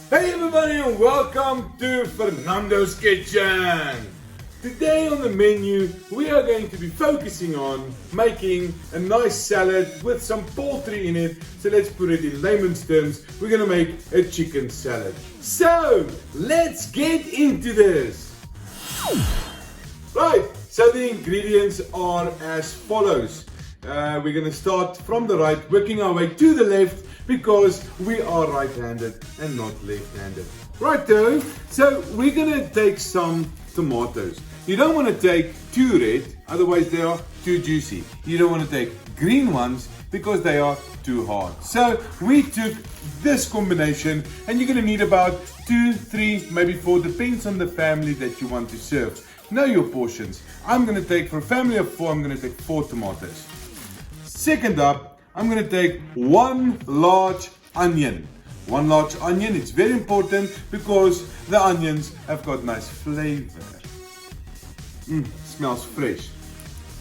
Hey everybody and welcome to Fernando's Kitchen. Today on the menu we are going to be focusing on making a nice salad with some poultry in it. So let's put it in layman's terms, we're going to make a chicken salad. So let's get into this. Right, so the ingredients are as follows. We're going to start from the right, working our way to the left because we are right-handed and not left-handed. Righto, so we're going to take some tomatoes. You don't want to take too red, otherwise they are too juicy. You don't want to take green ones because they are too hard. So we took this combination and you're going to need about 2, 3, maybe 4, depends on the family that you want to serve. Know your portions. I'm going to take, for a family of 4, I'm going to take 4 tomatoes. Second up, I'm going to take 1 large onion. 1 large onion, it's very important because the onions have got nice flavor. Smells fresh.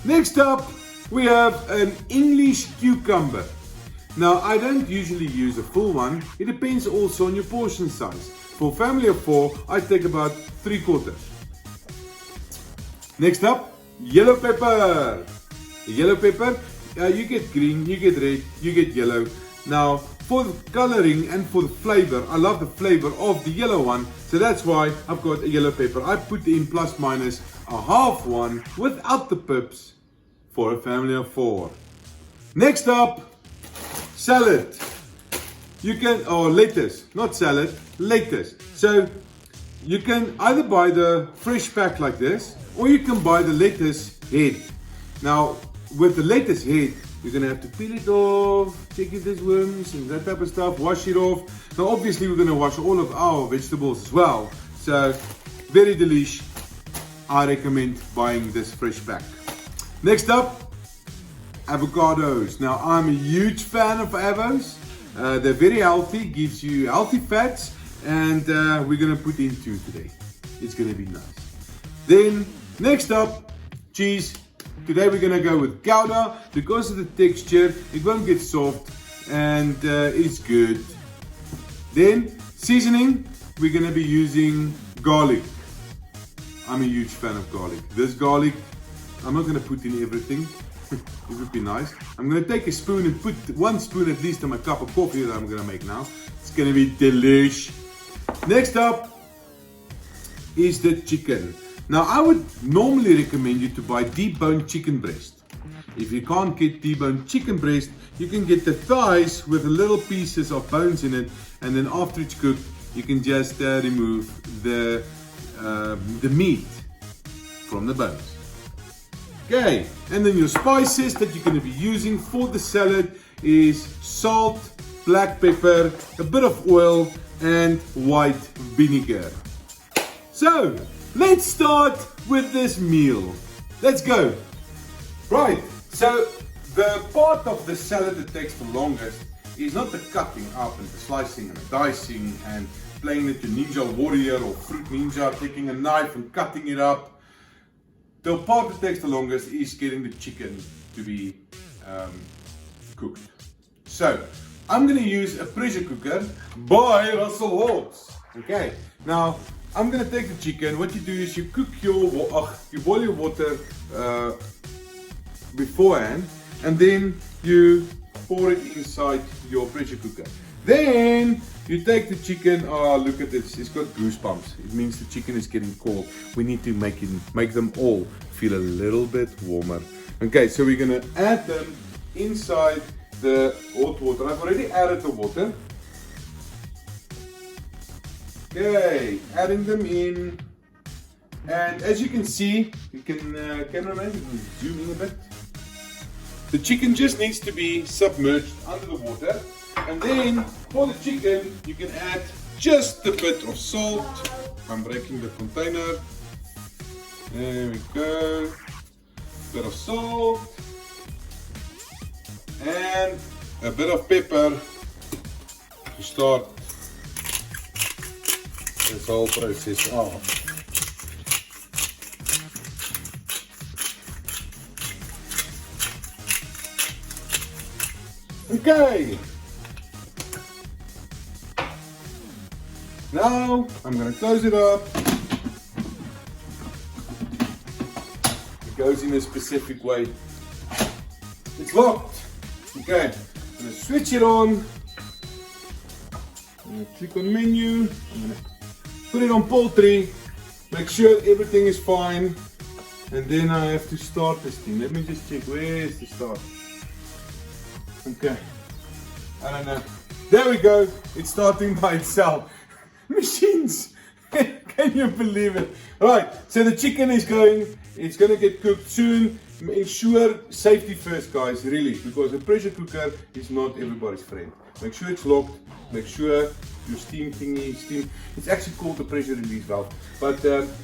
Next up, we have an English cucumber. Now, I don't usually use a full one. It depends also on your portion size. For a family of 4, I take about 3/4. Next up, yellow pepper. Yellow pepper, you get green, you get red, you get yellow. Now, for the coloring and for the flavor, I love the flavor of the yellow one, so that's why I've got a yellow pepper. I put in plus minus a half one without the pips for a family of 4. Next up, salad. You can, or lettuce, not salad, lettuce. So you can either buy the fresh pack like this, or you can buy the lettuce head. Now, with the lettuce head, you're going to have to peel it off, check if there's worms and that type of stuff, wash it off. Now, obviously, we're going to wash all of our vegetables as well. So, very delish. I recommend buying this fresh pack. Next up, avocados. Now, I'm a huge fan of Avos. They're very healthy, gives you healthy fats, and we're going to put in 2 today. It's going to be nice. Then, next up, cheese. Today we're going to go with Gouda. Because of the texture, it won't get soft and it's good. Then, seasoning, we're going to be using garlic. I'm a huge fan of garlic. This garlic, I'm not going to put in everything. It would be nice. I'm going to take a spoon and put 1 spoon at least on my cup of coffee that I'm going to make now. It's going to be delish. Next up is the chicken. Now, I would normally recommend you to buy deboned chicken breast. If you can't get deboned chicken breast, you can get the thighs with the little pieces of bones in it, and then after it's cooked, you can just remove the meat from the bones. Okay, and then your spices that you're going to be using for the salad is salt, black pepper, a bit of oil, and white vinegar. So, let's start with this meal. Let's go. Right, so the part of the salad that takes the longest is not the cutting up and the slicing and the dicing and playing it to Ninja Warrior or Fruit Ninja, taking a knife and cutting it up. The part that takes the longest is getting the chicken to be cooked. So, I'm going to use a pressure cooker by Russell Hobbs. Okay, now I'm going to take the chicken. What you do is you cook you boil your water beforehand, and then you pour it inside your pressure cooker. Then you take the chicken. Oh, look at this! It's got goosebumps. It means the chicken is getting cold. We need to make them all feel a little bit warmer. Okay, so we're going to add them inside the hot water. I've already added the water. Okay, adding them in, and as you can see, you can cameraman, you can zoom in a bit. The chicken just needs to be submerged under the water, and then for the chicken, you can add just a bit of salt. I'm breaking the container. There we go. Bit of salt and a bit of pepper to start this whole process off. Okay, Now I'm going to close it up. It goes in a specific way. It's locked. Okay, I'm going to switch it on. I'm going to click on menu. I'm going to put it on poultry. Make sure everything is fine. And then I have to start this thing. Let me just check. Where is the start? Okay. I don't know. There we go. It's starting by itself. Machines. Can you believe it? Right. So the chicken is going. It's going to get cooked soon. Ensure safety first, guys. Really, because a pressure cooker is not everybody's friend. Make sure it's locked. Make sure your steam thingy, it's actually called the pressure release valve, but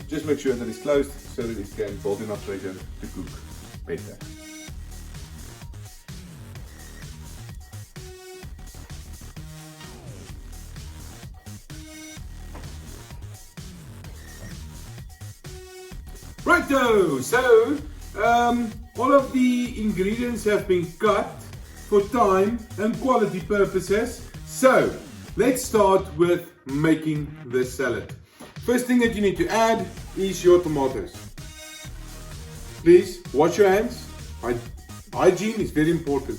just make sure that it's closed so that it can hold enough pressure to cook better. Righto, so all of the ingredients have been cut for time and quality purposes. So let's start with making the salad. First thing that you need to add is your tomatoes. Please wash your hands. Hygiene is very important.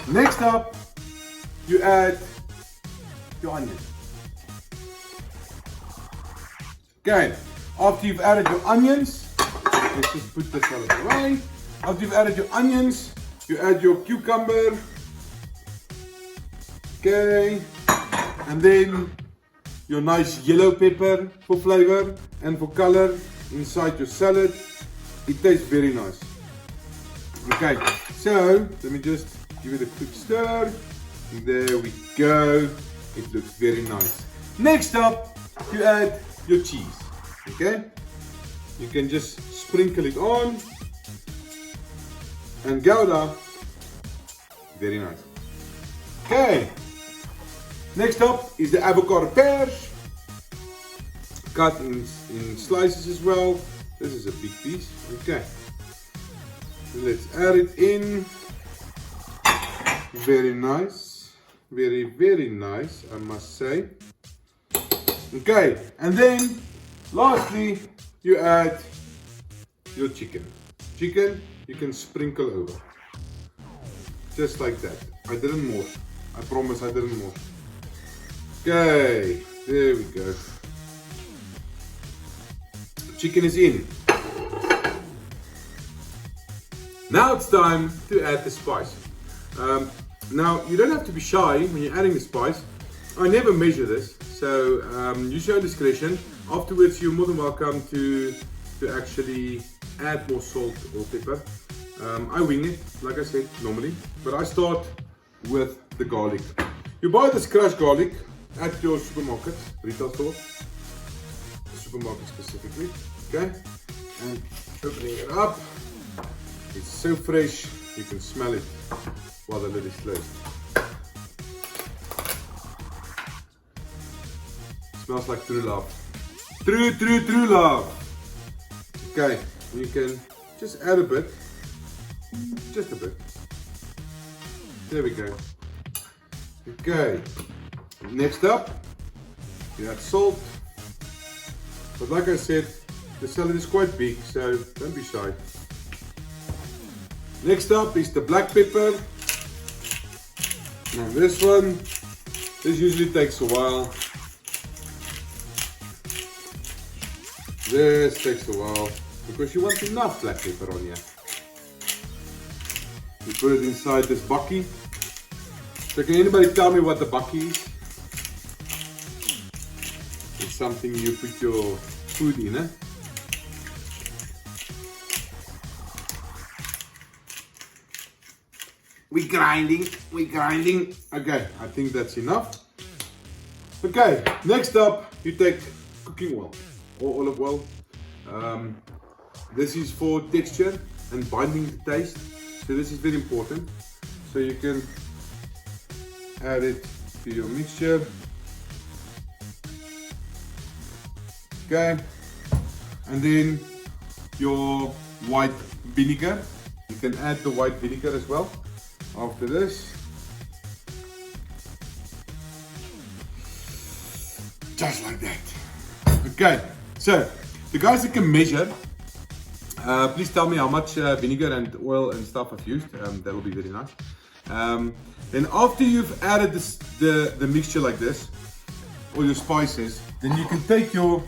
Next up, you add your onion. Okay, after you've added your onions, let's just put the salad away. After you've added your onions, you add your cucumber. Okay, and then your nice yellow pepper for flavor and for color inside your salad. It tastes very nice. Okay, so let me just give it a quick stir. There we go. It looks very nice. Next up, you add your cheese. Okay, you can just sprinkle it on and Gouda. Very nice. Okay. Next up is the avocado pears, cut in slices as well. This is a big piece. Okay, so let's add it in. Very nice, very nice, I must say. Okay, and then lastly you add your chicken. Chicken you can sprinkle over, just like that. I didn't more. I promise I didn't more. Okay, there we go. Chicken is in. Now it's time to add the spice. Now you don't have to be shy when you're adding the spice. I never measure this, so use your own discretion. Afterwards, you're more than welcome to actually add more salt or pepper. I wing it, like I said, normally, but I start with the garlic. You buy this crushed garlic at your supermarket, retail store, supermarket specifically, okay? And opening it up, it's so fresh, you can smell it while the lid is closed. It smells like true love. True love. Okay, you can just add a bit, just a bit. There we go. Okay. Next up, you add salt. But like I said, the salad is quite big, so don't be shy. Next up is the black pepper. Now this one, this usually takes a while. This takes a while because you want enough black pepper on here. You put it inside this bucky. So can anybody tell me what the bucky is? It's something you put your food in, eh? We're grinding. Okay, I think that's enough. Okay, next up, you take cooking oil or olive oil. This is for texture and binding the taste. So this is very important. So you can add it to your mixture. Okay, and then your white vinegar. You can add the white vinegar as well after this. Just like that. Okay, so the guys that can measure, please tell me how much vinegar and oil and stuff I've used. That will be very nice. Then after you've added the mixture like this, all your spices, then you can take your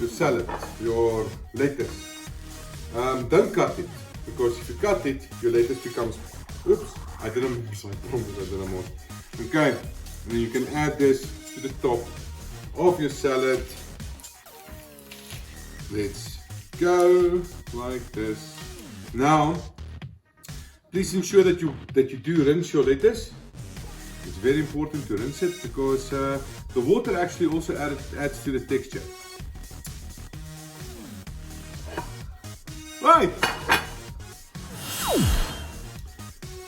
salad, your lettuce. Don't cut it, because if you cut it, your lettuce becomes, oops, I didn't mix, I promise I didn't more. Okay, and then you can add this to the top of your salad. Let's go like this. Now, please ensure that you do rinse your lettuce. It's very important to rinse it, because the water actually also adds to the texture. Right.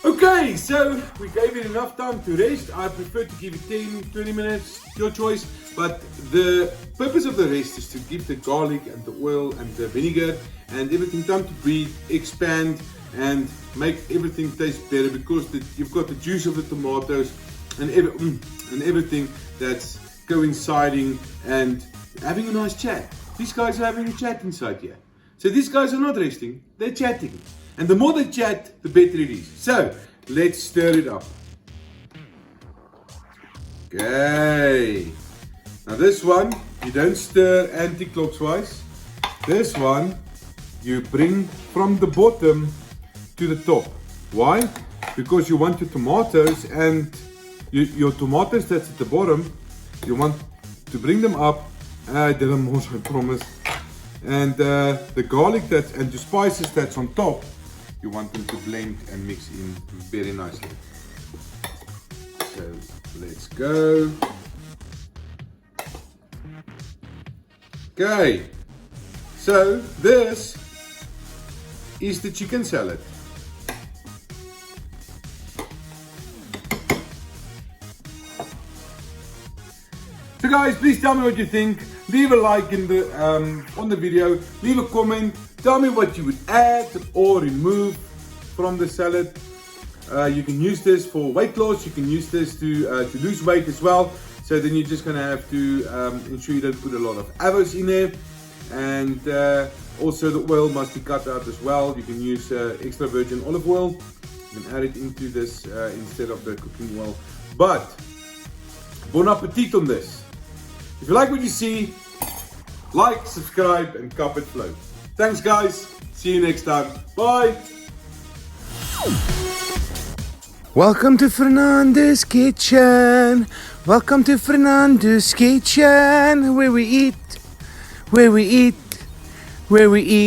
Okay, so we gave it enough time to rest. I prefer to give it 10-20 minutes, your choice. But the purpose of the rest is to give the garlic and the oil and the vinegar and everything time to breathe, expand, and make everything taste better, because you've got the juice of the tomatoes and everything that's coinciding and having a nice chat. These guys are having a chat inside here. So these guys are not resting, they're chatting. And the more they chat, the better it is. So let's stir it up. Okay. Now this one, you don't stir anti-clockwise. This one, you bring from the bottom to the top. Why? Because you want your tomatoes and your tomatoes that's at the bottom, you want to bring them up. I didn't more, I promise. And the garlic and the spices that's on top, you want them to blend and mix in very nicely. So let's go. Okay, so this is the chicken salad. So guys, please tell me what you think. Leave a like in the on the video. Leave a comment. Tell me what you would add or remove from the salad. You can use this for weight loss. You can use this to lose weight as well. So then you're just gonna have to ensure you don't put a lot of Avos in there. And also the oil must be cut out as well. You can use extra virgin olive oil. You can add it into this instead of the cooking oil. But bon appetit on this. If you like what you see, like, subscribe, and cup it flow. Thanks guys, see you next time, bye! Welcome to Fernando's kitchen. Welcome to Fernando's kitchen, where we eat, where we eat, where we eat.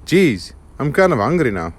Jeez, I'm kind of hungry now.